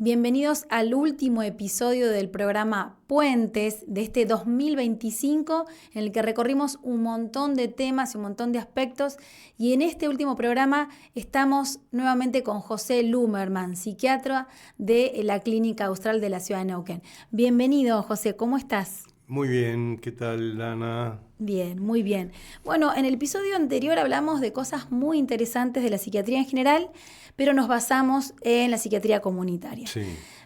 Bienvenidos al último episodio del programa Puentes de este 2025, en el que recorrimos un montón de temas y un montón de aspectos. Y en este último programa estamos nuevamente con José Lumerman, psiquiatra de la Clínica Austral de la ciudad de Neuquén. Bienvenido, José, ¿cómo estás? Muy bien, ¿qué tal, Ana? Bien, muy bien. Bueno, en el episodio anterior hablamos de cosas muy interesantes de la psiquiatría en general, pero nos basamos en la psiquiatría comunitaria. Sí,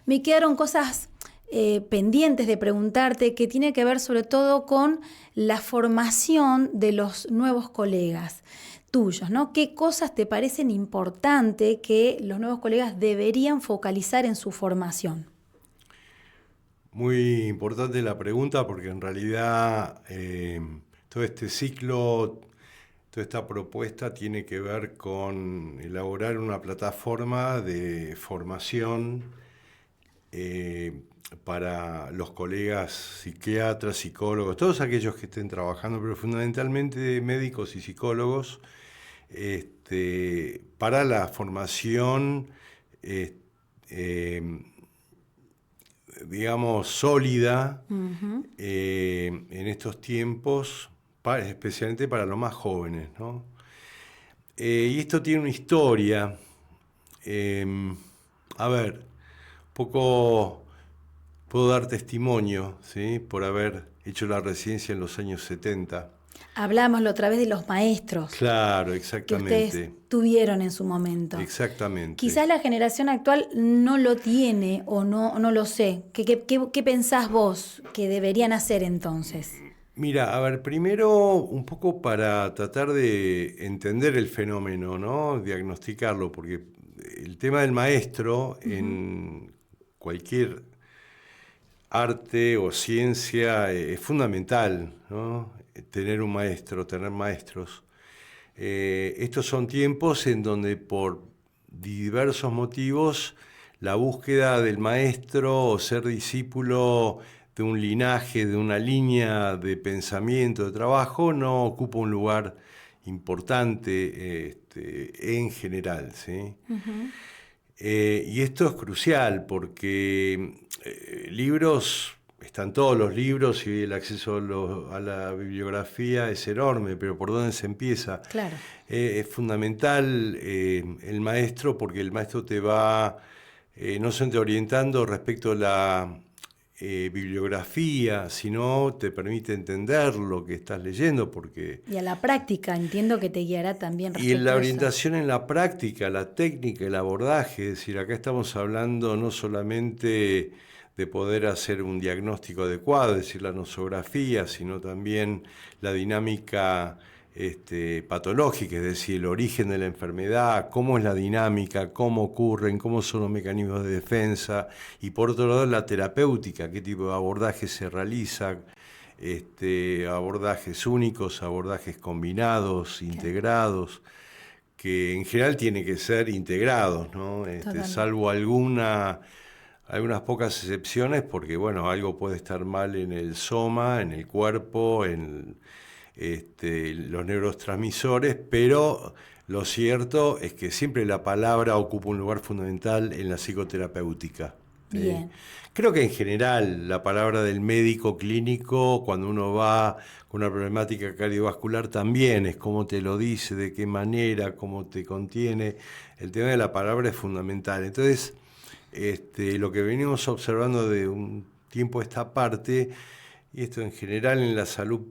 Me quedaron cosas pendientes de preguntarte que tiene que ver sobre todo con la formación de los nuevos colegas tuyos, ¿no? ¿Qué cosas te parecen importantes que los nuevos colegas deberían focalizar en su formación? muy importante la pregunta porque en realidad todo este ciclo, toda esta propuesta tiene que ver con elaborar una plataforma de formación para los colegas psiquiatras, psicólogos, todos aquellos que estén trabajando, pero fundamentalmente médicos y psicólogos, para la formación digamos, sólida en estos tiempos, especialmente para los más jóvenes, ¿no? Y esto tiene una historia. A ver, poco puedo dar testimonio, ¿sí? Por haber hecho la residencia en los años 70. Hablamos la otra vez de los maestros Claro, que ustedes exactamente. tuvieron en su momento. Exactamente. Quizás la generación actual no lo tiene o no lo sé. ¿Qué pensás vos que deberían hacer entonces? Mira, a ver, primero un poco para tratar de entender el fenómeno, ¿no? Diagnosticarlo, porque el tema del maestro en cualquier arte o ciencia es fundamental, ¿no? Tener un maestro, tener maestros. Estos son tiempos en donde por diversos motivos la búsqueda del maestro o ser discípulo de un linaje, de una línea de pensamiento, de trabajo, no ocupa un lugar importante en general, ¿sí? Y esto es crucial porque libros, están todos los libros y el acceso a la bibliografía es enorme, pero ¿por dónde se empieza? Claro. Es fundamental el maestro porque el maestro te va no solamente orientando respecto a la bibliografía, sino te permite entender lo que estás leyendo, porque Y a la práctica entiendo que te guiará también y respecto la a eso. orientación en la práctica, la técnica, el abordaje, es decir, acá estamos hablando no solamente de poder hacer un diagnóstico adecuado, es decir, la nosografía, sino también la dinámica patológica, es decir, el origen de la enfermedad, cómo es la dinámica, cómo ocurren, cómo son los mecanismos de defensa, y por otro lado la terapéutica, qué tipo de abordaje se realiza, abordajes únicos, abordajes combinados, integrados, que en general tiene que ser integrados, ¿no? Totalmente. Salvo algunas pocas excepciones, porque bueno, algo puede estar mal en el soma, en el cuerpo, en los neurotransmisores, pero lo cierto es que siempre la palabra ocupa un lugar fundamental en la psicoterapéutica. ¿Sí? Bien. Creo que en general la palabra del médico clínico, cuando uno va con una problemática cardiovascular, también es cómo te lo dice, de qué manera, cómo te contiene. El tema de la palabra es fundamental. Entonces, lo que venimos observando de un tiempo a esta parte, y esto en general en la salud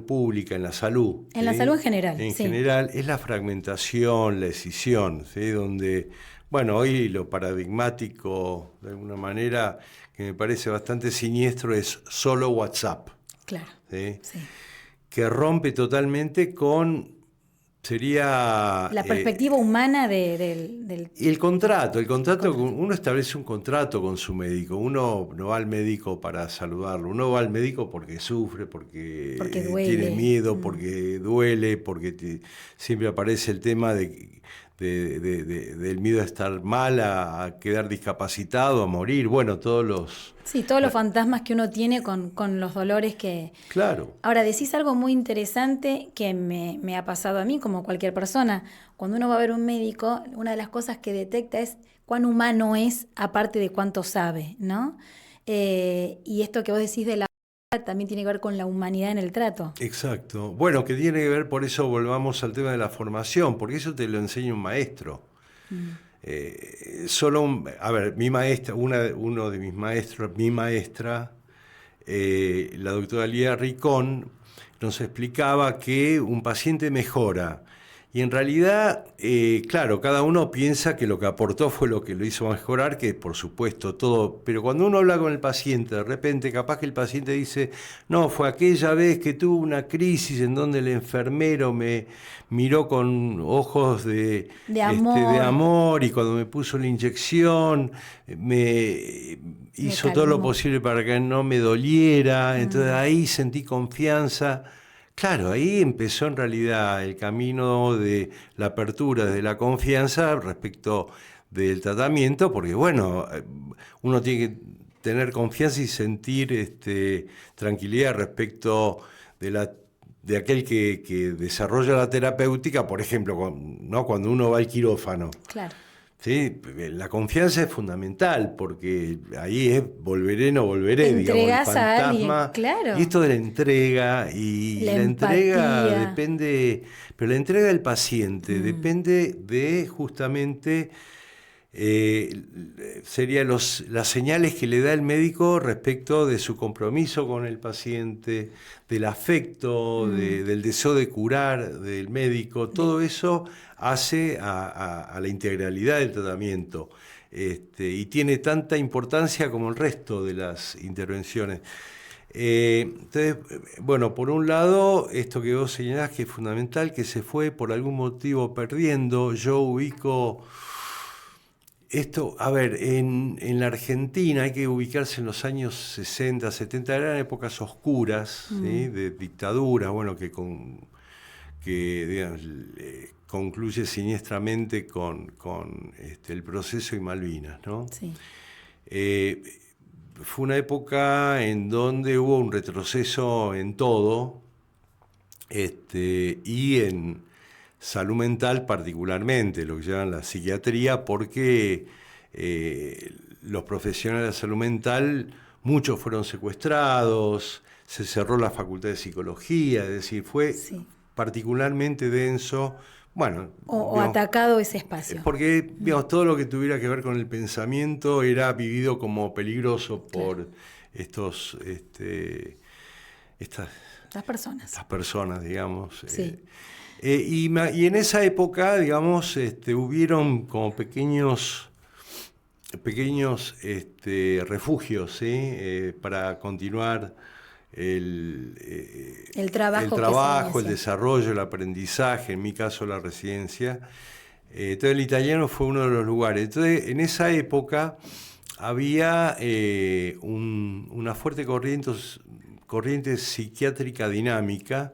pública, en la salud, En la ¿sí? salud en general, En sí. general es la fragmentación, la escisión, ¿sí? Donde, bueno, hoy lo paradigmático, de alguna manera, que me parece bastante siniestro, es solo WhatsApp, Claro. ¿sí? Sí. Que rompe totalmente con, sería... La perspectiva humana del... y el contrato, Contrato. uno establece un contrato con su médico, uno no va al médico para saludarlo, uno va al médico porque sufre, Porque porque tiene duele. miedo, porque duele, porque siempre aparece el tema del miedo a estar mal, a quedar discapacitado, a morir, bueno, todos los... Sí, todos los la- fantasmas que uno tiene con los dolores que... claro, Ahora, decís algo muy interesante que me ha pasado a mí, como cualquier persona. Cuando uno va a ver un médico, una de las cosas que detecta es cuán humano es, aparte de cuánto sabe, ¿no? Y esto que vos decís de la también tiene que ver con la humanidad en el trato. Exacto. Bueno, que tiene que ver, por eso volvamos al tema de la formación, porque eso te lo enseña un maestro. Mm. A ver, mi maestra, uno de mis maestros, mi maestra, la doctora Lía Ricón, nos explicaba que un paciente mejora. Y en realidad, claro, cada uno piensa que lo que aportó fue lo que lo hizo mejorar, que por supuesto todo, pero cuando uno habla con el paciente, de repente capaz que el paciente dice, no, fue aquella vez que tuve una crisis en donde el enfermero me miró con ojos de amor. amor y cuando me puso la inyección me hizo todo lo posible para que no me doliera, entonces ahí sentí confianza. Claro, ahí empezó en realidad el camino de la apertura, de la confianza respecto del tratamiento, porque bueno, uno tiene que tener confianza y sentir tranquilidad respecto de aquel que desarrolla la terapéutica, por ejemplo, ¿no? Cuando uno va al quirófano. Claro. ¿Sí? La confianza es fundamental porque ahí es volveré, no volveré, digamos, el fantasma. Claro. Y esto de la entrega, y la entrega depende, pero la entrega del paciente depende de justamente, serían las señales que le da el médico respecto de su compromiso con el paciente, del afecto, del deseo de curar del médico, todo eso hace a la integralidad del tratamiento y tiene tanta importancia como el resto de las intervenciones. Entonces, bueno, por un lado, esto que vos señalás que es fundamental, que se fue por algún motivo perdiendo, yo ubico esto, a ver, en la Argentina hay que ubicarse en los años 60, 70, eran épocas oscuras, ¿sí? De dictadura, bueno, que digamos, concluye siniestramente con el proceso y Malvinas, ¿no? Sí. Fue una época en donde hubo un retroceso en todo, y en salud mental particularmente, lo que llaman la psiquiatría, porque los profesionales de salud mental, muchos fueron secuestrados, se cerró la facultad de psicología, es decir, fue particularmente denso, bueno... O atacado ese espacio. Porque, digamos, todo lo que tuviera que ver con el pensamiento era vivido como peligroso por estas personas, digamos. Sí. Y en esa época, digamos, hubieron como pequeños refugios, ¿sí? Para continuar el trabajo, el desarrollo, el aprendizaje, en mi caso la residencia. Entonces el italiano fue uno de los lugares. Entonces en esa época había una fuerte corriente psiquiátrica dinámica.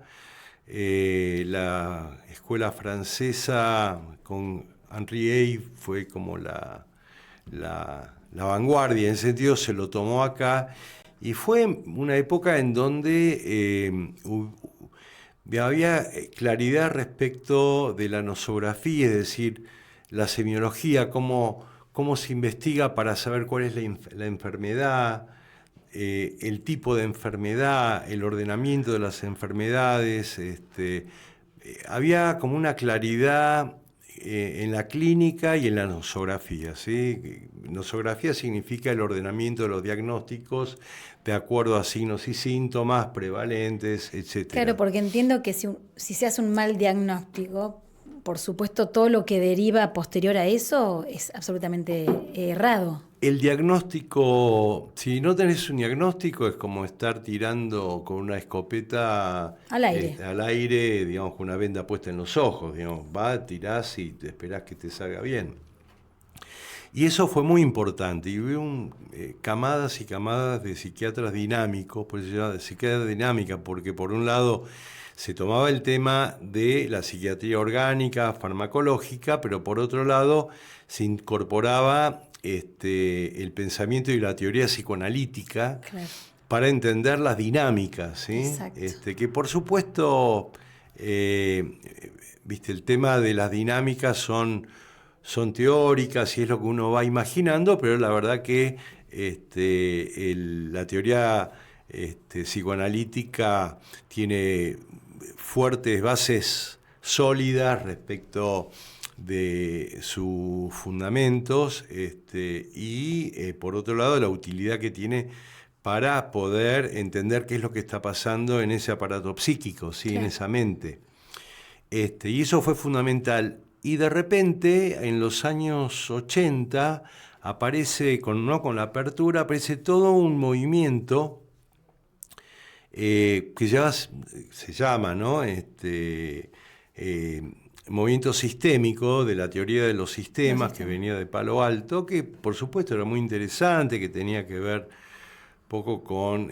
La escuela francesa con Henri Ey fue como la vanguardia, en ese sentido se lo tomó acá. Y fue una época en donde había claridad respecto de la nosografía, es decir, la semiología, cómo se investiga para saber cuál es la enfermedad, el tipo de enfermedad, el ordenamiento de las enfermedades. Había como una claridad en la clínica y en la nosografía, ¿sí? Nosografía significa el ordenamiento de los diagnósticos de acuerdo a signos y síntomas prevalentes, etc. Claro, porque entiendo que si se hace un mal diagnóstico, por supuesto todo lo que deriva posterior a eso es absolutamente errado. El diagnóstico, si no tenés un diagnóstico, es como estar tirando con una escopeta al aire, digamos, con una venda puesta en los ojos, digamos, tirás y te esperás que te salga bien. Y eso fue muy importante, y hubo camadas y camadas de psiquiatras dinámicos, por eso se llama psiquiatría dinámica, porque por un lado se tomaba el tema de la psiquiatría orgánica, farmacológica, pero por otro lado se incorporaba el pensamiento y la teoría psicoanalítica, claro, para entender las dinámicas, ¿sí? Que por supuesto, el tema de las dinámicas son son teóricas y es lo que uno va imaginando, pero la verdad que la teoría psicoanalítica tiene fuertes bases sólidas respecto de sus fundamentos y por otro lado la utilidad que tiene para poder entender qué es lo que está pasando en ese aparato psíquico, ¿sí? Claro. En esa mente. Y eso fue fundamental. Y de repente, en los años 80, aparece, ¿no? Con la apertura, aparece todo un movimiento que ya se llama, ¿no? Movimiento sistémico de la teoría de los sistemas, que venía de Palo Alto, que por supuesto era muy interesante, que tenía que ver poco con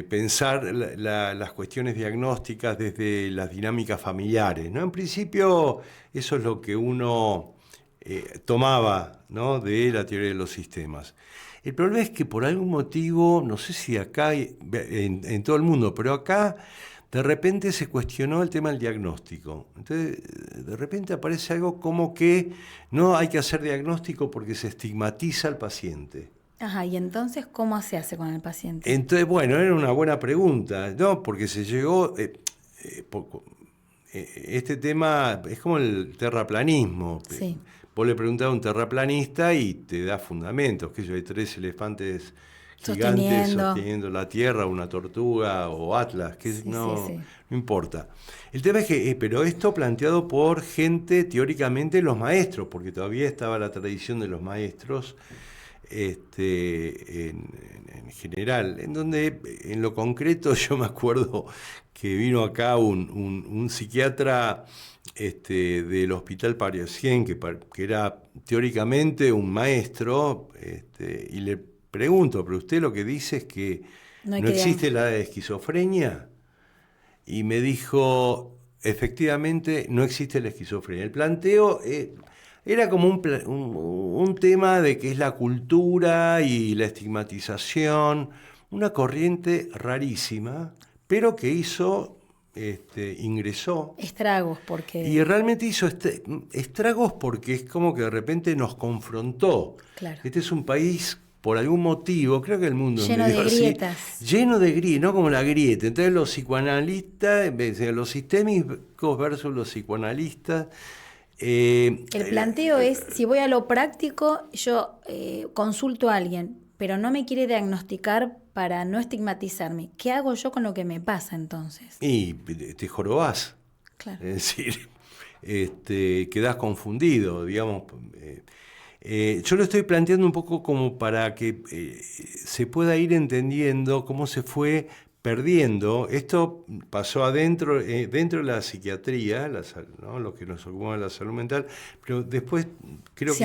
pensar las cuestiones diagnósticas desde las dinámicas familiares, ¿no? En principio eso es lo que uno tomaba, ¿no? De la teoría de los sistemas. El problema es que por algún motivo, no sé si acá, en todo el mundo, pero acá de repente se cuestionó el tema del diagnóstico. Entonces, de repente aparece algo como que no hay que hacer diagnóstico porque se estigmatiza al paciente. Ajá, y entonces, ¿cómo se hace con el paciente? Entonces, bueno, era una buena pregunta, ¿no? Porque se llegó... este tema es como el terraplanismo. Sí. Vos le preguntás a un terraplanista y te da fundamentos, que hay 3 elefantes gigantes sosteniendo la Tierra, una tortuga o Atlas, que Sí. no importa. El tema es que, pero esto planteado por gente, teóricamente los maestros, porque todavía estaba la tradición de los maestros, en general, en donde en lo concreto yo me acuerdo que vino acá un psiquiatra del Hospital Parisien, que era teóricamente un maestro, y le pregunto, pero usted lo que dice es que no existe la esquizofrenia, y me dijo, efectivamente no existe la esquizofrenia. El planteo... era como un tema de que es la cultura y la estigmatización, una corriente rarísima, pero que ingresó. Estragos, porque... Y realmente hizo estragos porque es como que de repente nos confrontó. Claro. Este es un país, por algún motivo, creo que el mundo lleno es medio de grietas. así, lleno de grietas, no como la grieta. Entonces los psicoanalistas, los sistémicos versus los psicoanalistas. El planteo es, si voy a lo práctico, yo consulto a alguien, pero no me quiere diagnosticar para no estigmatizarme. ¿Qué hago yo con lo que me pasa entonces? Y te jorobás. Claro. Es decir, quedás confundido, digamos. Yo lo estoy planteando un poco como para que se pueda ir entendiendo cómo se fue perdiendo. Esto pasó dentro de la psiquiatría, ¿no? Los que nos ocupamos de la salud mental, pero después creo que se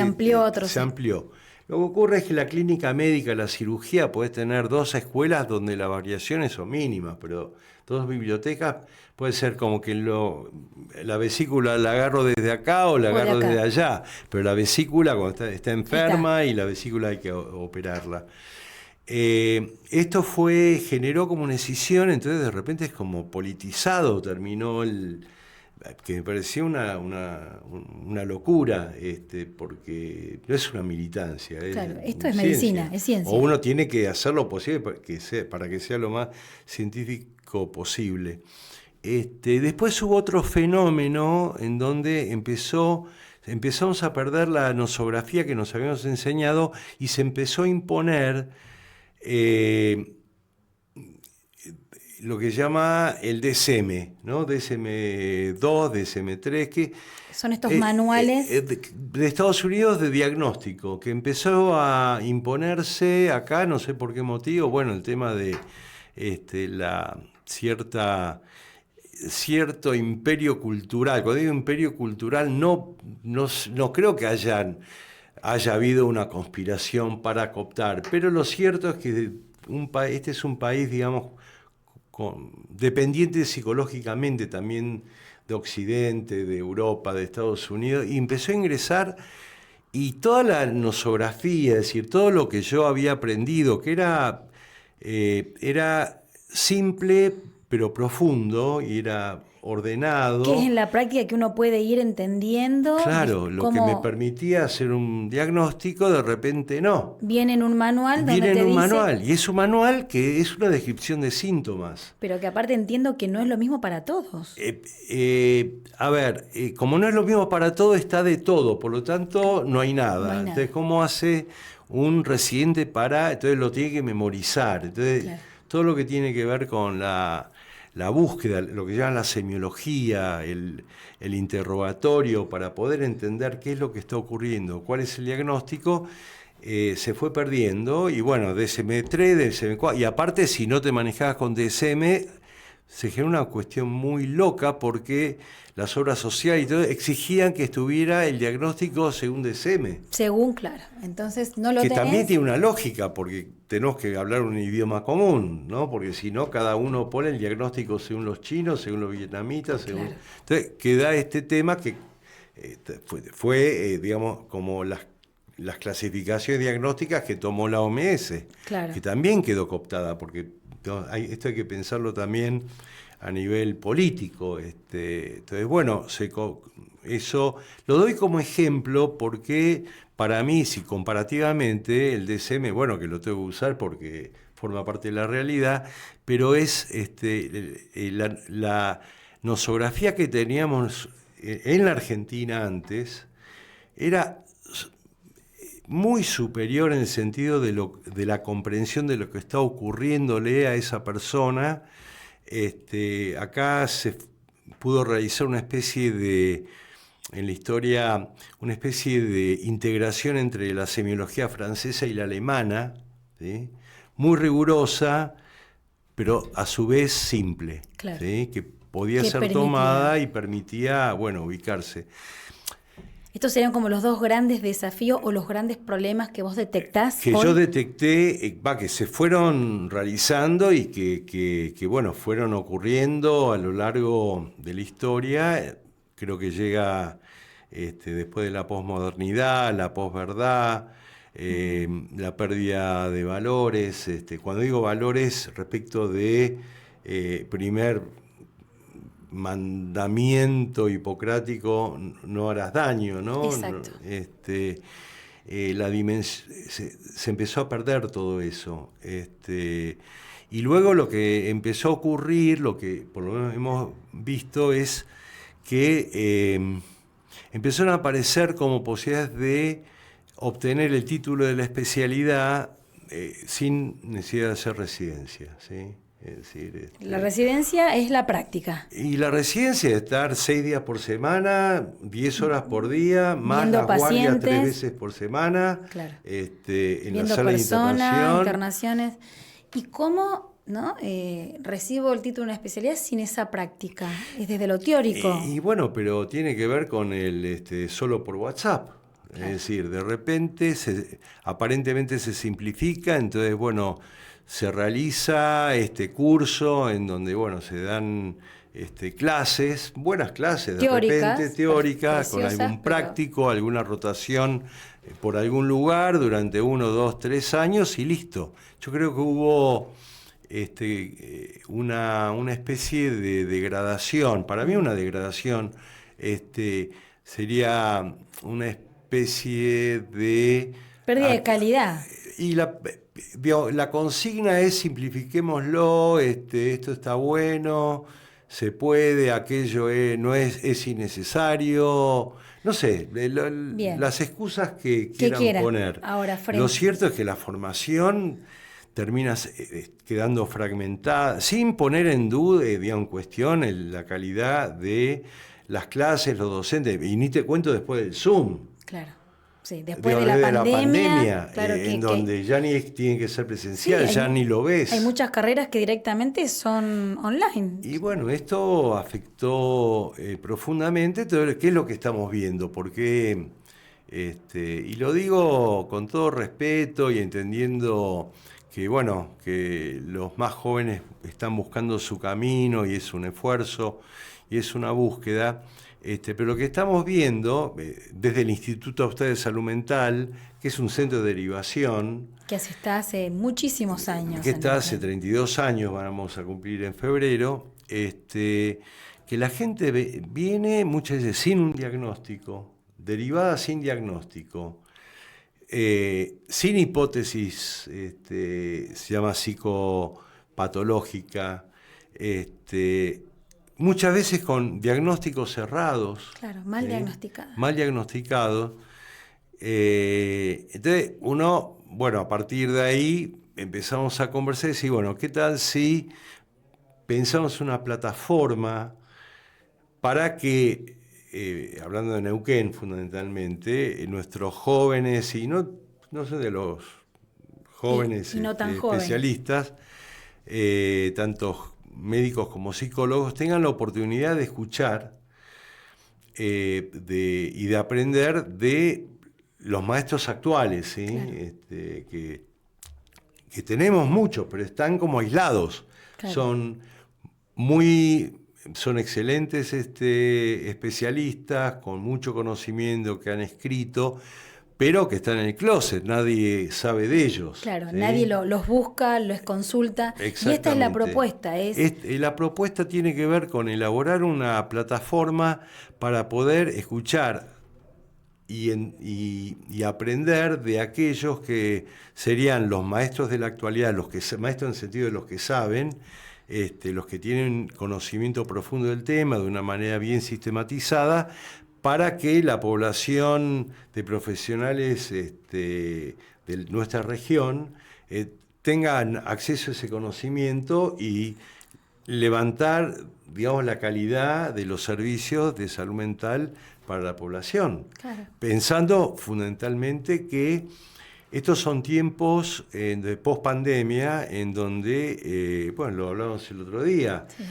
amplió. Lo que ocurre es que la clínica médica, la cirugía, podés tener 2 escuelas donde las variaciones son mínimas, pero 2 bibliotecas puede ser como que la vesícula la agarro desde acá o la agarro desde allá, pero la vesícula cuando está enferma y la vesícula hay que operarla. Esto generó como una escisión, entonces de repente es como politizado, terminó que me parecía una locura, porque no es una militancia. Claro, esto es medicina, es ciencia. O uno tiene que hacer lo posible para que sea lo más científico posible. Después hubo otro fenómeno en donde empezamos a perder la nosografía que nos habíamos enseñado y se empezó a imponer lo que llama el DSM, ¿no? DSM-2, DSM-3, que son estos manuales de Estados Unidos de diagnóstico, que empezó a imponerse acá, no sé por qué motivo, bueno, el tema de la cierto imperio cultural. Cuando digo imperio cultural, no creo que haya habido una conspiración para cooptar, pero lo cierto es que este es un país, digamos, dependiente psicológicamente también de Occidente, de Europa, de Estados Unidos, y empezó a ingresar, y toda la nosografía, es decir, todo lo que yo había aprendido, que era simple pero profundo, y era ordenado. Que es en la práctica que uno puede ir entendiendo. Claro, lo que me permitía hacer un diagnóstico, de repente no. Viene en un manual donde Viene en te un dice, manual, y es un manual que es una descripción de síntomas. pero que aparte entiendo que no es lo mismo para todos. A ver, como no es lo mismo para todo, está de todo, por lo tanto no hay nada. No hay nada. Entonces, ¿cómo hace un residente entonces lo tiene que memorizar? Entonces, Claro. todo lo que tiene que ver con la búsqueda, lo que llaman la semiología, el interrogatorio, para poder entender qué es lo que está ocurriendo, cuál es el diagnóstico, se fue perdiendo. Y bueno, DSM-3, DSM-4, y aparte si no te manejabas con DSM, se generó una cuestión muy loca porque las obras sociales y todo exigían que estuviera el diagnóstico según DSM. Según, claro. Entonces no lo Que tenés. también tiene una lógica, porque tenemos que hablar un idioma común, ¿no? Porque si no, cada uno pone el diagnóstico según los chinos, según los vietnamitas, según... Claro. Entonces queda este tema que fue digamos, como las clasificaciones diagnósticas que tomó la OMS, Claro. que también quedó cooptada, porque esto hay que pensarlo también a nivel político. Entonces, bueno, eso lo doy como ejemplo porque para mí, si comparativamente el DSM, bueno, que lo tengo que usar porque forma parte de la realidad, pero es la nosografía que teníamos en la Argentina antes era muy superior en el sentido de la comprensión de lo que está ocurriéndole a esa persona. Acá se pudo realizar una especie de, en la historia, una especie de integración entre la semiología francesa y la alemana, ¿sí? Muy rigurosa, pero a su vez simple, Claro. ¿sí? Que podía Que ser permitía. tomada y permitía, bueno, ubicarse. Estos serían como los dos grandes desafíos o los grandes problemas que vos detectás Que hoy. yo detecté, que se fueron realizando y que bueno, fueron ocurriendo a lo largo de la historia. Creo que llega después de la posmodernidad, la posverdad, la pérdida de valores. Cuando digo valores, respecto de primer mandamiento hipocrático, no harás daño, ¿no? Exacto. Se empezó a perder todo eso. Y luego lo que empezó a ocurrir, lo que por lo menos hemos visto, es que empezaron a aparecer como posibilidades de obtener el título de la especialidad sin necesidad de hacer residencia, ¿sí? Es decir, La residencia es la práctica. y la residencia es estar 6 días por semana, 10 horas por día, más Viendo las guardias pacientes. 3 veces por semana, Claro. en Viendo la sala de personas, internación. internaciones. ¿Y cómo recibo el título de una especialidad sin esa práctica? Es desde lo teórico. Y bueno, pero tiene que ver con el solo por WhatsApp. Claro. Es decir, de repente aparentemente se simplifica, entonces bueno, se realiza este curso en donde bueno, se dan clases, buenas clases, de Teóricas, repente teóricas, con preciosas, algún pero- práctico, alguna rotación por algún lugar durante 1, 2, 3 años y listo. Yo creo que hubo una especie de degradación, para mí una degradación, sería una especie de... Pérdida de calidad. Y la consigna es simplifiquémoslo, esto está bueno, se puede, aquello es innecesario, no sé, Bien. las excusas que Que quieran poner. Ahora, Lo cierto es que la formación termina quedando fragmentada, sin poner en duda, en cuestión la calidad de las clases, los docentes, y ni te cuento después del Zoom. Claro. Sí, después de la Desde pandemia, claro, en donde ya ni tiene que ser presencial, sí, ya ni lo ves. Hay muchas carreras que directamente son online. Y bueno, esto afectó profundamente todo qué es lo que estamos viendo, porque, y lo digo con todo respeto y entendiendo que, bueno, que los más jóvenes están buscando su camino y es un esfuerzo y es una búsqueda. Pero lo que estamos viendo desde el Instituto Austral de Salud Mental, que es un centro de derivación, Que está hace muchísimos años. que está hace 32 años, vamos a cumplir en febrero, que la gente viene muchas veces sin un diagnóstico, derivada sin diagnóstico, sin hipótesis, se llama psicopatológica, muchas veces con diagnósticos cerrados. Claro, mal diagnosticados. Mal diagnosticados. Entonces, uno, bueno, a partir de ahí empezamos a conversar y decir, bueno, ¿qué tal si pensamos una plataforma para que, hablando de Neuquén fundamentalmente, nuestros jóvenes, y no sé de los jóvenes y no tan especialistas, tanto médicos como psicólogos, tengan la oportunidad de escuchar y de aprender de los maestros actuales, ¿sí? Claro. Que tenemos muchos, pero están como aislados. Claro. Son excelentes especialistas, con mucho conocimiento, que han escrito, pero que están en el closet, nadie sabe de ellos. Claro, ¿sí? Nadie los busca, los consulta. Y esta es la propuesta. La propuesta tiene que ver con elaborar una plataforma para poder escuchar y aprender de aquellos que serían los maestros de la actualidad, maestros en el sentido de los que saben, los que tienen conocimiento profundo del tema de una manera bien sistematizada, para que la población de profesionales de nuestra región tengan acceso a ese conocimiento y levantar, digamos, la calidad de los servicios de salud mental para la población. Claro. Pensando fundamentalmente que estos son tiempos de post-pandemia en donde, bueno, lo hablamos el otro día, sí.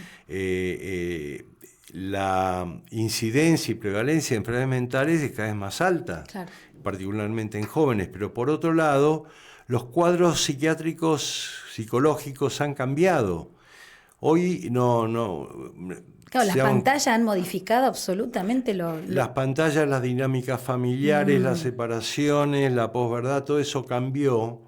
La incidencia y prevalencia de enfermedades mentales es cada vez más alta, claro. particularmente en jóvenes, pero por otro lado, los cuadros psicológicos han cambiado. Hoy Claro, las pantallas han modificado absolutamente Las pantallas, las dinámicas familiares, las separaciones, la posverdad, todo eso cambió.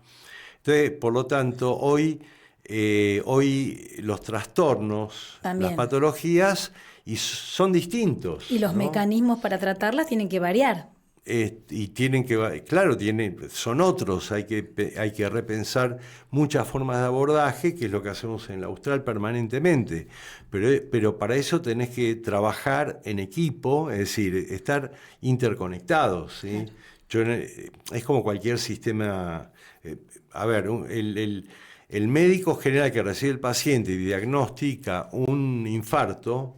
Entonces, por lo tanto, hoy los trastornos, también, las patologías, son distintos. Y los mecanismos para tratarlas tienen que variar. Y tienen que, claro, son otros, hay que repensar muchas formas de abordaje, que es lo que hacemos en la Austral permanentemente, pero para eso tenés que trabajar en equipo, es decir, estar interconectados, ¿sí? Claro. Es como cualquier sistema, el médico general que recibe el paciente y diagnostica un infarto,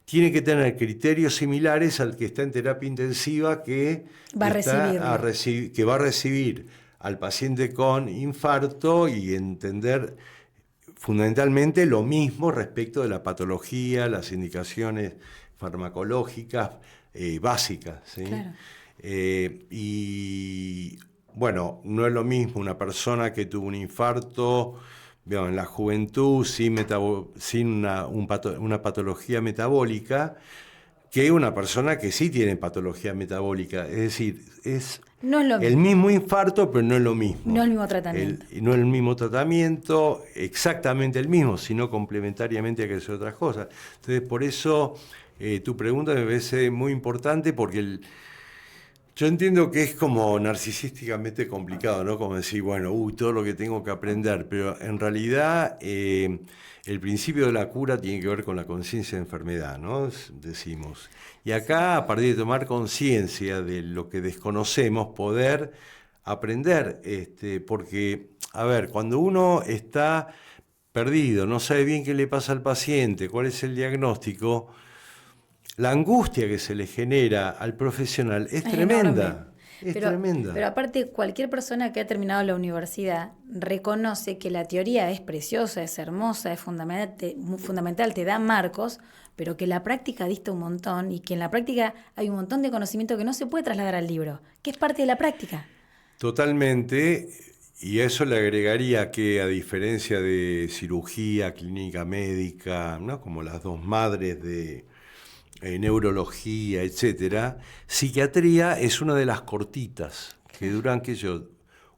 tiene que tener criterios similares al que está en terapia intensiva que va a recibir al paciente con infarto y entender fundamentalmente lo mismo respecto de la patología, las indicaciones farmacológicas básicas, ¿sí? Claro. Y bueno, no es lo mismo una persona que tuvo un infarto en la juventud sin una patología metabólica que una persona que sí tiene patología metabólica. Es decir, no es lo el mismo infarto, pero no es lo mismo. No es el mismo tratamiento. No es el mismo tratamiento, exactamente el mismo, sino complementariamente hay que hacer otras cosas. Entonces, por eso tu pregunta me parece muy importante, porque yo entiendo que es como narcisísticamente complicado, ¿no? Como decir, bueno, todo lo que tengo que aprender, pero en realidad el principio de la cura tiene que ver con la conciencia de enfermedad, ¿no? Decimos. Y acá, a partir de tomar conciencia de lo que desconocemos, poder aprender, porque, a ver, cuando uno está perdido, no sabe bien qué le pasa al paciente, cuál es el diagnóstico, la angustia que se le genera al profesional es tremenda. Tremenda. Pero aparte, cualquier persona que ha terminado la universidad reconoce que la teoría es preciosa, es hermosa, es fundamental, te da marcos, pero que la práctica dista un montón y que en la práctica hay un montón de conocimiento que no se puede trasladar al libro, que es parte de la práctica. Totalmente. Y a eso le agregaría que, a diferencia de cirugía, clínica médica, ¿no? Como las dos madres de neurología, etcétera, psiquiatría es una de las cortitas, que duran,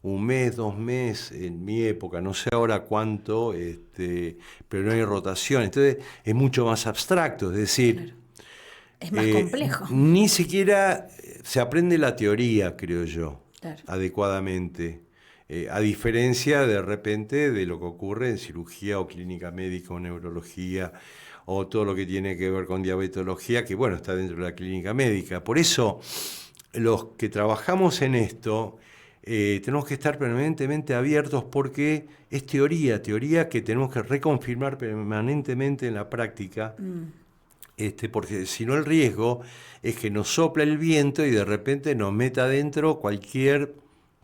un mes, 2 meses, en mi época, no sé ahora cuánto, pero no hay rotación. Entonces es mucho más abstracto, es decir, claro. Es más complejo. Ni siquiera se aprende la teoría, creo yo, Claro. adecuadamente. A diferencia de repente de lo que ocurre en cirugía o clínica médica o neurología o todo lo que tiene que ver con diabetología, que bueno, está dentro de la clínica médica. Por eso, los que trabajamos en esto, tenemos que estar permanentemente abiertos porque es teoría que tenemos que reconfirmar permanentemente en la práctica. Porque si no el riesgo es que nos sopla el viento y de repente nos meta adentro cualquier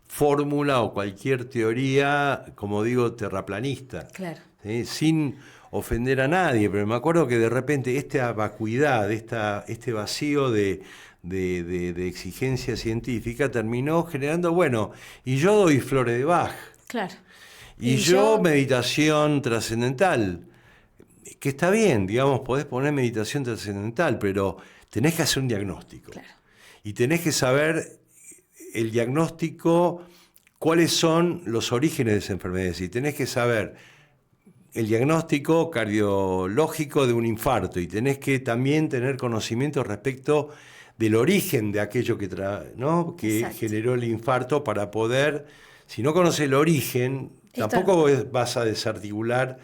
fórmula o cualquier teoría, como digo, terraplanista, Claro. ¿sí? Sin ofender a nadie, pero me acuerdo que de repente esta vacuidad, este vacío de exigencia científica terminó generando, bueno, y yo doy flores de Bach, Claro. y yo meditación trascendental, que está bien, digamos, podés poner meditación trascendental, pero tenés que hacer un diagnóstico. Claro. Y tenés que saber el diagnóstico, cuáles son los orígenes de esa enfermedad. Y tenés que saber el diagnóstico cardiológico de un infarto. Y tenés que también tener conocimiento respecto del origen de aquello que generó el infarto para poder, si no conoces el origen, tampoco vas a desarticular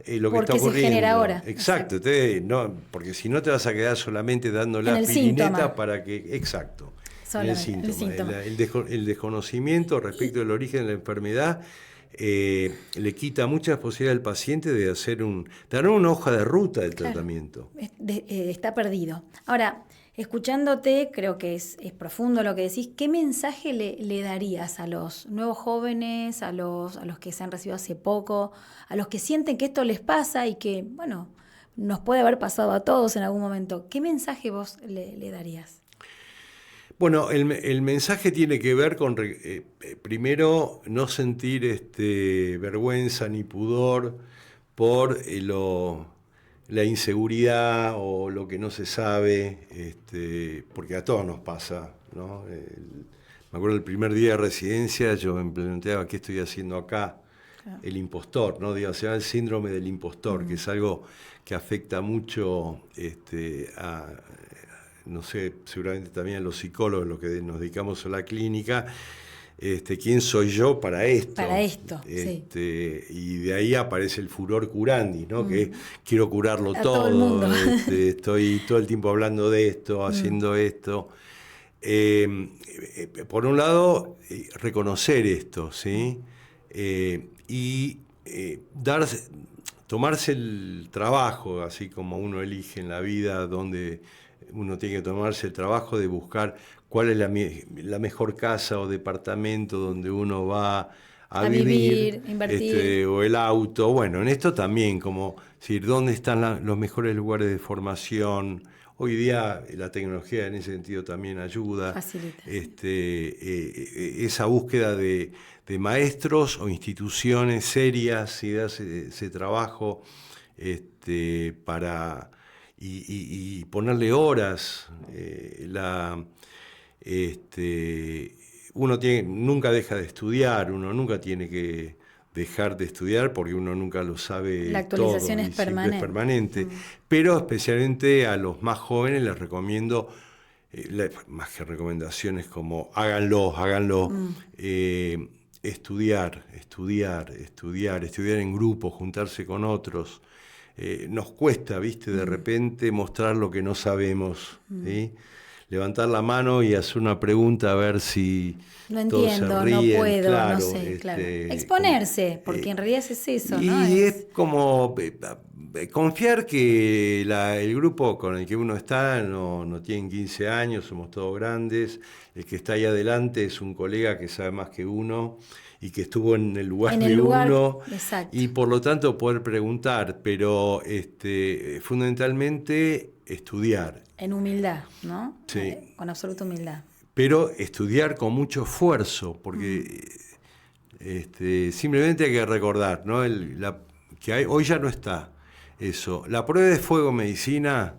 lo que está ocurriendo. Se genera ahora. Exacto. Entonces, porque si no te vas a quedar solamente dando la pirineta para que... Exacto. El síntoma. El desconocimiento respecto del origen de la enfermedad le quita muchas posibilidades al paciente de dar una hoja de ruta del tratamiento. Está perdido. Ahora, escuchándote, creo que es profundo lo que decís. ¿Qué mensaje le darías a los nuevos jóvenes, a los que se han recibido hace poco, a los que sienten que esto les pasa y que, bueno, nos puede haber pasado a todos en algún momento? ¿Qué mensaje vos le darías? Bueno, el mensaje tiene que ver con, primero, no sentir vergüenza ni pudor por la inseguridad o lo que no se sabe, porque a todos nos pasa, ¿no? Me acuerdo el primer día de residencia, yo me planteaba qué estoy haciendo acá, claro. El impostor, ¿no? Se llama el síndrome del impostor, que es algo que afecta mucho no sé, seguramente también a los psicólogos, los que nos dedicamos a la clínica, ¿quién soy yo para esto? Para esto, sí. Y de ahí aparece el furor curandi, ¿no? Que quiero curarlo todo el mundo. Estoy todo el tiempo hablando de esto, haciendo esto. Por un lado, reconocer esto, ¿sí? Y tomarse el trabajo, así como uno elige en la vida donde uno tiene que tomarse el trabajo de buscar cuál es la mejor casa o departamento donde uno va a vivir, invertir. O el auto. Bueno, en esto también, como decir, dónde están los mejores lugares de formación. Hoy día la tecnología en ese sentido también ayuda. Facilita. Esa búsqueda de maestros o instituciones serias y dar ese trabajo para... Y ponerle horas, uno nunca deja de estudiar, uno nunca tiene que dejar de estudiar porque uno nunca lo sabe. La actualización todo, es permanente. Pero especialmente a los más jóvenes les recomiendo, más que recomendaciones como háganlo, estudiar en grupo, juntarse con otros. Nos cuesta, ¿viste? De repente mostrar lo que no sabemos, ¿sí? Levantar la mano y hacer una pregunta a ver si no entiendo, todos se ríen, no puedo, claro, no sé, claro. Exponerse, porque en realidad es eso, y ¿no? es como confiar que el grupo con el que uno está no tiene 15 años, somos todos grandes, el que está ahí adelante es un colega que sabe más que uno y que estuvo en el lugar de uno, exacto. Y por lo tanto poder preguntar, pero fundamentalmente estudiar. En humildad, ¿no? Sí. Con absoluta humildad. Pero estudiar con mucho esfuerzo, porque simplemente hay que recordar, ¿no? Que hoy ya no está eso. La prueba de fuego en medicina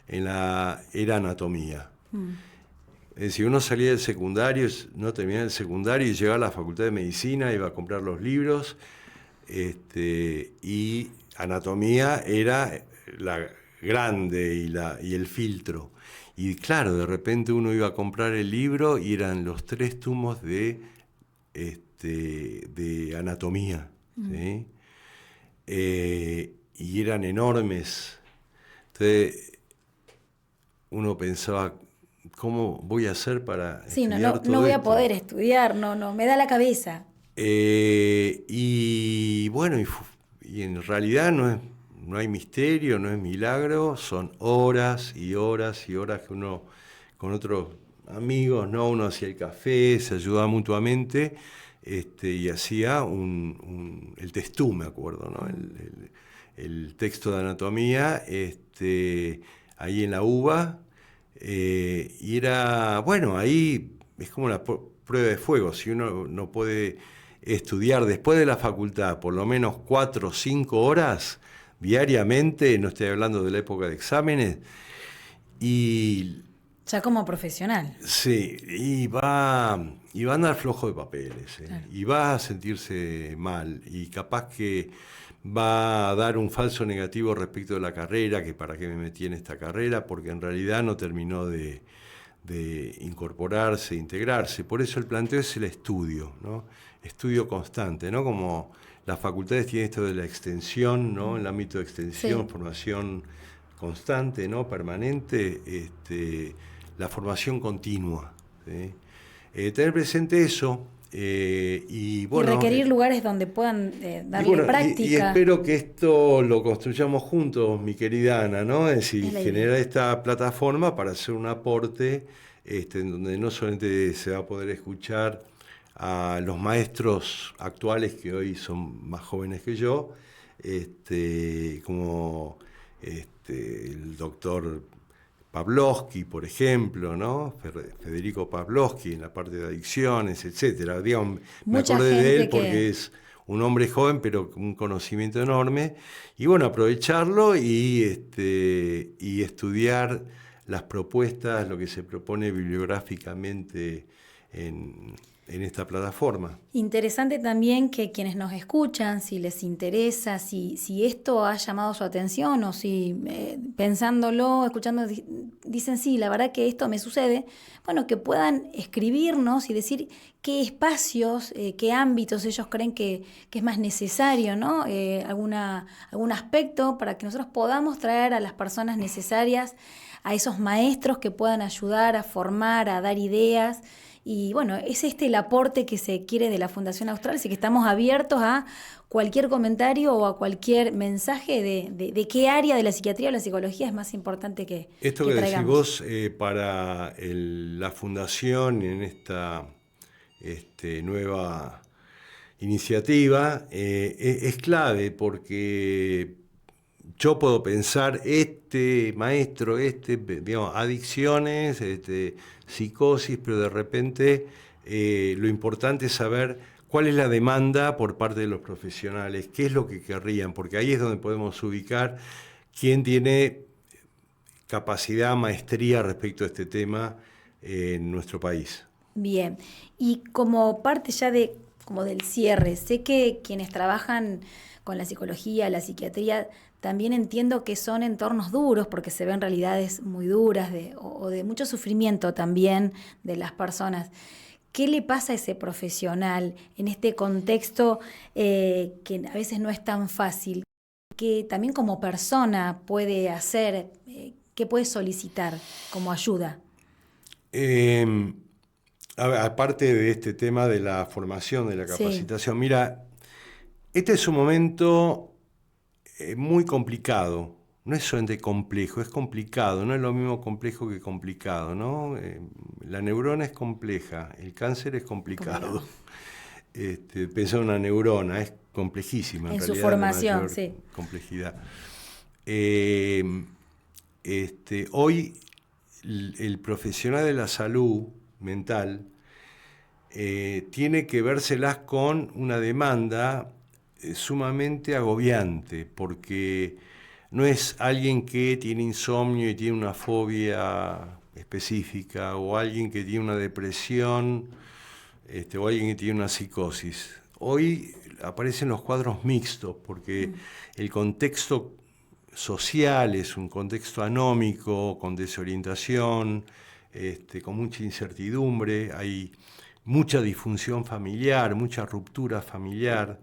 era anatomía. Es decir, uno salía del secundario, no terminaba el secundario y llegaba a la Facultad de Medicina, iba a comprar los libros, y anatomía era la grande y el filtro. Y claro, de repente uno iba a comprar el libro y eran los 3 tomos de anatomía, ¿sí? Y eran enormes. Entonces uno pensaba, ¿cómo voy a hacer para estudiar todo no voy a esto? poder estudiar, no, me da la cabeza. Y bueno, y en realidad no hay misterio, no es milagro, son horas y horas y horas que uno con otros amigos, ¿no? Uno hacía el café, se ayudaba mutuamente, y hacía el testú, me acuerdo, ¿no? El texto de anatomía, ahí en la UBA, y era, bueno, ahí es como la prueba de fuego. Si uno no puede estudiar después de la facultad por lo menos 4 o 5 horas diariamente, no estoy hablando de la época de exámenes, y Ya como profesional. sí, y va a andar flojo de papeles, Claro. y va a sentirse mal, y capaz que va a dar un falso negativo respecto de la carrera, que para qué me metí en esta carrera, porque en realidad no terminó de incorporarse, integrarse. Por eso el planteo es el estudio, ¿no? Estudio constante, ¿no? Como las facultades tienen esto de la extensión, ¿no? El ámbito de extensión, Sí. formación constante, ¿no? Permanente, la formación continua, ¿sí? Tener presente eso, y Y bueno, requerir lugares donde puedan y darle bueno, y práctica. espero que esto lo construyamos juntos, mi querida Ana, ¿no? Es Es decir, la idea. generar esta plataforma para hacer un aporte, en donde no solamente se va a poder escuchar a los maestros actuales que hoy son más jóvenes que yo, como el doctor Pavlovsky, por ejemplo, ¿no? Federico Pavlovsky en la parte de adicciones, etcétera. Digamos, me Mucha acordé de gente él porque es un hombre joven, pero con un conocimiento enorme. Y bueno, aprovecharlo y estudiar las propuestas, lo que se propone bibliográficamente en, en esta plataforma. Interesante también que quienes nos escuchan, si les interesa, si esto ha llamado su atención o si pensándolo, escuchando, dicen sí, la verdad que esto me sucede, bueno, que puedan escribirnos y decir qué espacios, qué ámbitos ellos creen que es más necesario, ¿no? Algún aspecto para que nosotros podamos traer a las personas necesarias, a esos maestros que puedan ayudar a formar, a dar ideas. Y bueno, es el aporte que se quiere de la Fundación Austral, así que estamos abiertos a cualquier comentario o a cualquier mensaje de qué área de la psiquiatría o la psicología es más importante Esto que que decís traigamos. vos, para la fundación en esta nueva iniciativa, es clave porque yo puedo pensar, maestro, digamos, adicciones, psicosis, pero de repente lo importante es saber cuál es la demanda por parte de los profesionales, qué es lo que querrían, porque ahí es donde podemos ubicar quién tiene capacidad, maestría respecto a este tema en nuestro país. Bien, y como parte ya como del cierre, sé que quienes trabajan con la psicología, la psiquiatría, también entiendo que son entornos duros porque se ven realidades muy duras o de mucho sufrimiento también de las personas. ¿Qué le pasa a ese profesional en este contexto que a veces no es tan fácil? ¿Qué también como persona puede hacer? ¿Qué puede solicitar como ayuda? Eh, Aparte de este tema de la formación, de la Sí, capacitación, mira, este es un momento muy complicado. No es solamente complejo, es complicado. No es lo mismo complejo que complicado, ¿no? La neurona es compleja, el cáncer es complicado. complicado. Pensar en una neurona es complejísima, en En su realidad de formación, mayor sí. complejidad. Eh, Hoy el profesional de la salud mental tiene que vérselas con una demanda sumamente agobiante, porque no es alguien que tiene insomnio y tiene una fobia específica, o alguien que tiene una depresión, o alguien que tiene una psicosis. Hoy aparecen los cuadros mixtos, porque el contexto social es un contexto anómico, con desorientación, con mucha incertidumbre, hay mucha disfunción familiar, mucha ruptura familiar.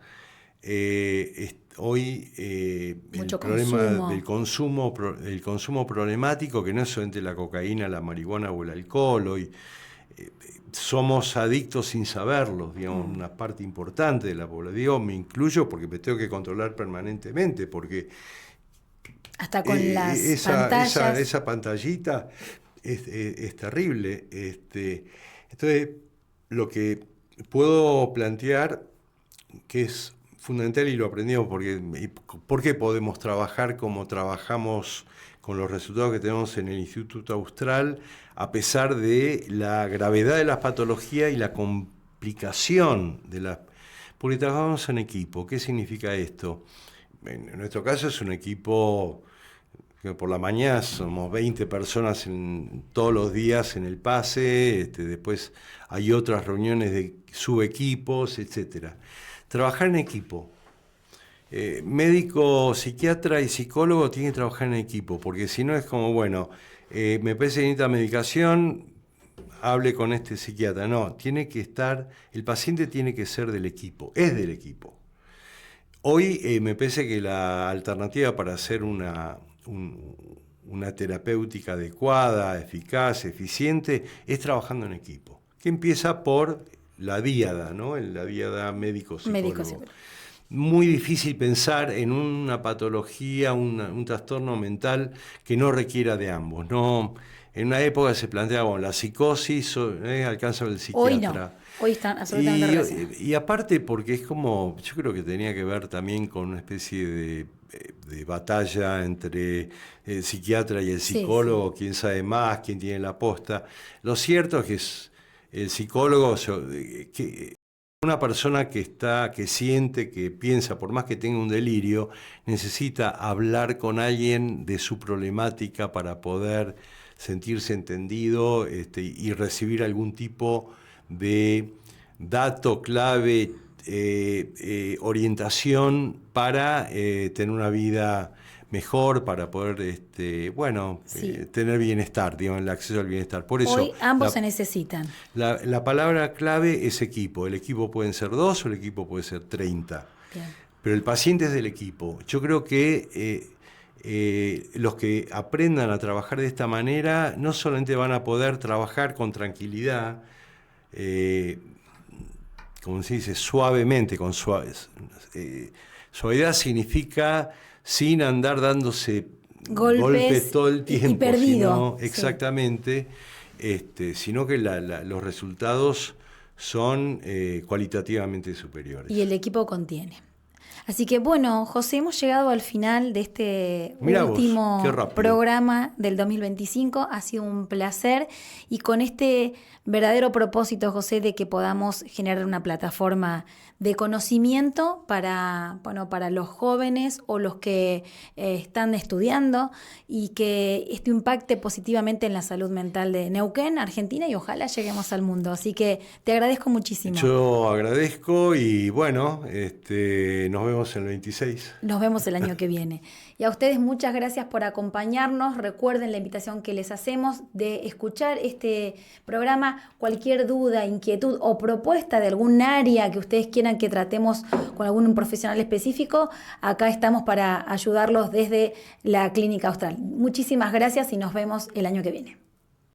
Hoy el problema del consumo problemático, que no es solamente la cocaína, la marihuana o el alcohol, hoy somos adictos sin saberlo, digamos, una parte importante de la población. Digo, me incluyo porque me tengo que controlar permanentemente, porque hasta con las pantallas. Esa pantallita es terrible. Entonces, lo que puedo plantear, que es fundamental y lo aprendimos, porque podemos trabajar como trabajamos con los resultados que tenemos en el Instituto Austral, a pesar de la gravedad de las patologías y la complicación de las... Porque trabajamos en equipo. ¿Qué significa esto? En nuestro caso es un equipo que por la mañana somos 20 personas todos los días en el PASE, después hay otras reuniones de subequipos, etc. Trabajar en equipo. Médico, psiquiatra y psicólogo tienen que trabajar en equipo, porque si no es como, bueno, me parece que necesita medicación, hable con este psiquiatra. No, tiene que estar, el paciente tiene que ser del equipo, es del equipo. Hoy me parece que la alternativa para hacer una terapéutica adecuada, eficaz, eficiente, es trabajando en equipo, que empieza por la díada, ¿no? La díada médico-psicólogo. Muy difícil pensar en una patología, un trastorno mental que no requiera de ambos. No, en una época se planteaba, la psicosis alcanza el psiquiatra. Hoy están absolutamente relacionados. Y aparte porque es como, yo creo que tenía que ver también con una especie de batalla entre el psiquiatra y el psicólogo, sí. Quién sabe más, quién tiene la posta. Lo cierto es que el psicólogo... Una persona que siente, que piensa, por más que tenga un delirio, necesita hablar con alguien de su problemática para poder sentirse entendido y recibir algún tipo de dato clave, orientación para tener una vida mejor, para poder tener bienestar, digamos, el acceso al bienestar. Por eso, hoy ambos se necesitan. La palabra clave es equipo. El equipo pueden ser 2 o el equipo puede ser 30. Bien. Pero el paciente es del equipo. Yo creo que los que aprendan a trabajar de esta manera no solamente van a poder trabajar con tranquilidad, como se dice, suavemente, con suavidad significa sin andar dándose golpes todo el tiempo, y perdido. Sino, exactamente, sino que los resultados son cualitativamente superiores. Y el equipo contiene. Así que bueno, José, hemos llegado al final de este último programa del 2025. Ha sido un placer y con este verdadero propósito, José, de que podamos generar una plataforma de conocimiento para los jóvenes o los que están estudiando y que esto impacte positivamente en la salud mental de Neuquén, Argentina y ojalá lleguemos al mundo. Así que te agradezco muchísimo. Yo agradezco y bueno, nos vemos en el 26. Nos vemos el año que viene. Y a ustedes muchas gracias por acompañarnos. Recuerden la invitación que les hacemos de escuchar este programa. Cualquier duda, inquietud o propuesta de algún área que ustedes quieran que tratemos con algún profesional específico, acá estamos para ayudarlos desde la Clínica Austral. Muchísimas gracias y nos vemos el año que viene.